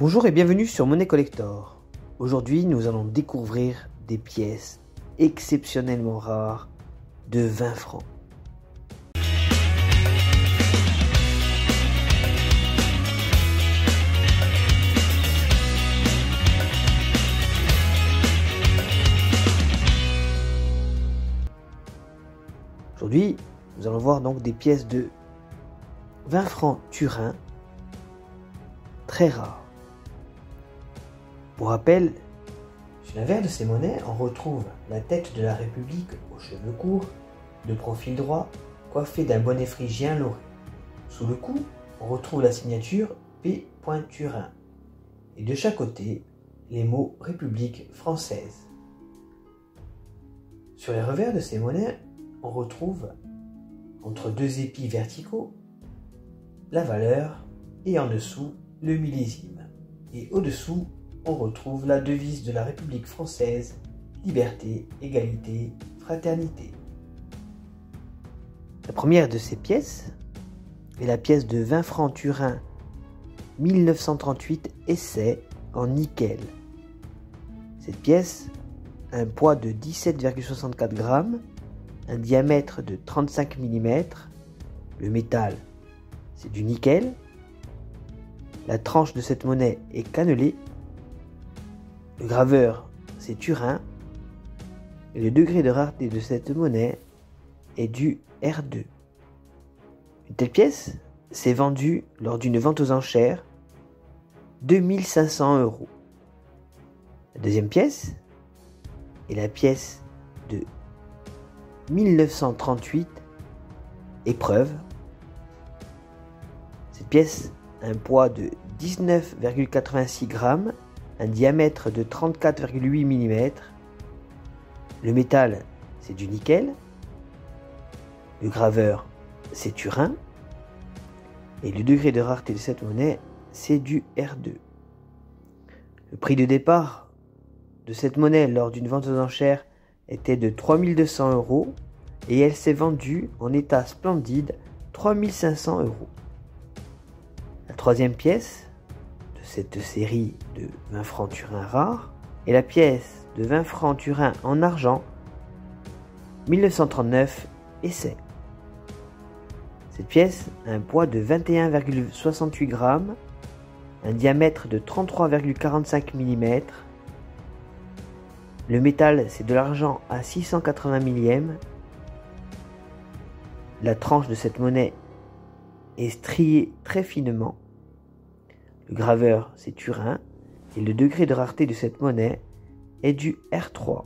Bonjour et bienvenue sur Monnaie Collector. Aujourd'hui, nous allons découvrir des pièces exceptionnellement rares de 20 francs. Aujourd'hui, nous allons voir donc des pièces de 20 francs Turin très rares. Pour rappel, sur l'avers de ces monnaies, on retrouve la tête de la République aux cheveux courts, de profil droit, coiffée d'un bonnet phrygien lauré. Sous le cou, on retrouve la signature P. Turin et de chaque côté, les mots République française. Sur les revers de ces monnaies, on retrouve, entre deux épis verticaux, la valeur et en dessous, le millésime. Et au-dessous, on retrouve la devise de la République française, liberté, égalité, fraternité. La première de ces pièces est la pièce de 20 francs Turin 1938 essai en nickel. Cette pièce a un poids de 17,64 grammes, un diamètre de 35 mm, le métal c'est du nickel, la tranche de cette monnaie est cannelée, le graveur c'est Turin et le degré de rareté de cette monnaie est du R2. Une telle pièce s'est vendue lors d'une vente aux enchères 2500 €. La deuxième pièce est la pièce de 1938 épreuve. Cette pièce a un poids de 19,86 grammes, un diamètre de 34,8 mm. Le métal, c'est du nickel. Le graveur, c'est Turin. Et le degré de rareté de cette monnaie, c'est du R2. Le prix de départ de cette monnaie lors d'une vente aux enchères était de 3200 € et elle s'est vendue en état splendide 3500 €. La troisième pièce de cette série de 20 francs Turin rares est la pièce de 20 francs Turin en argent 1939 essai. Cette pièce a un poids de 21,68 grammes, un diamètre de 33,45 mm. Le métal c'est de l'argent à 680 millièmes. La tranche de cette monnaie est striée très finement. Le graveur c'est Turin et le degré de rareté de cette monnaie est du R3.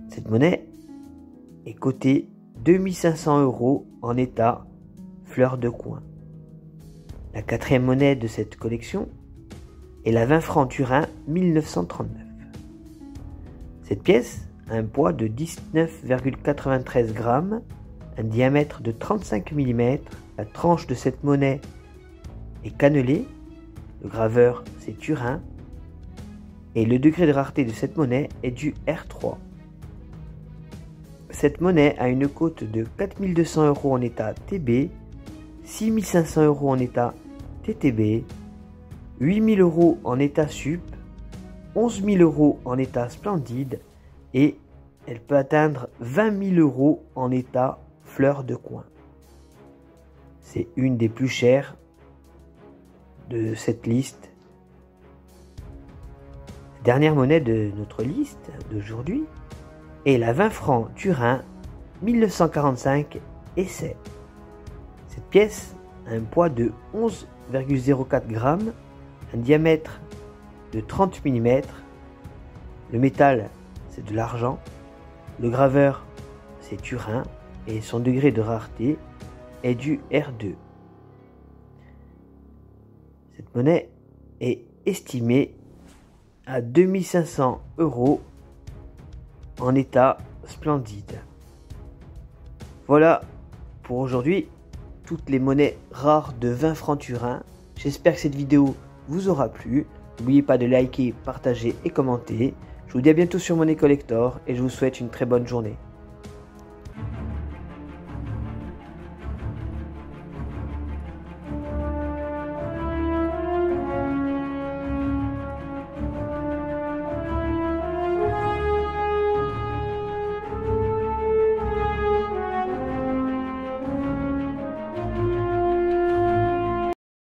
Cette monnaie est cotée 2500 € en état fleur de coin. La quatrième monnaie de cette collection est la 20 francs Turin 1939. Cette pièce a un poids de 19,93 grammes, un diamètre de 35 mm. La tranche de cette monnaie est cannelée. Le graveur c'est Turin et le degré de rareté de cette monnaie est du R3. Cette monnaie a une cote de 4200 € en état TB, 6500 € en état TTB, 8000 € en état sup, 11 000 € en état splendide et elle peut atteindre 20 000 € en état fleur de coin. C'est une des plus chères de cette liste. La dernière monnaie de notre liste d'aujourd'hui est la 20 francs Turin 1945 essai. Cette pièce a un poids de 11,04 grammes, un diamètre de 30 mm. Le métal c'est de l'argent. Le graveur c'est Turin et son degré de rareté est du R2. Cette monnaie est estimée à 2500 € en état splendide. Voilà pour aujourd'hui toutes les monnaies rares de 20 francs Turin. J'espère que cette vidéo vous aura plu. N'oubliez pas de liker, partager et commenter. Je vous dis à bientôt sur Monnaie Collector et je vous souhaite une très bonne journée.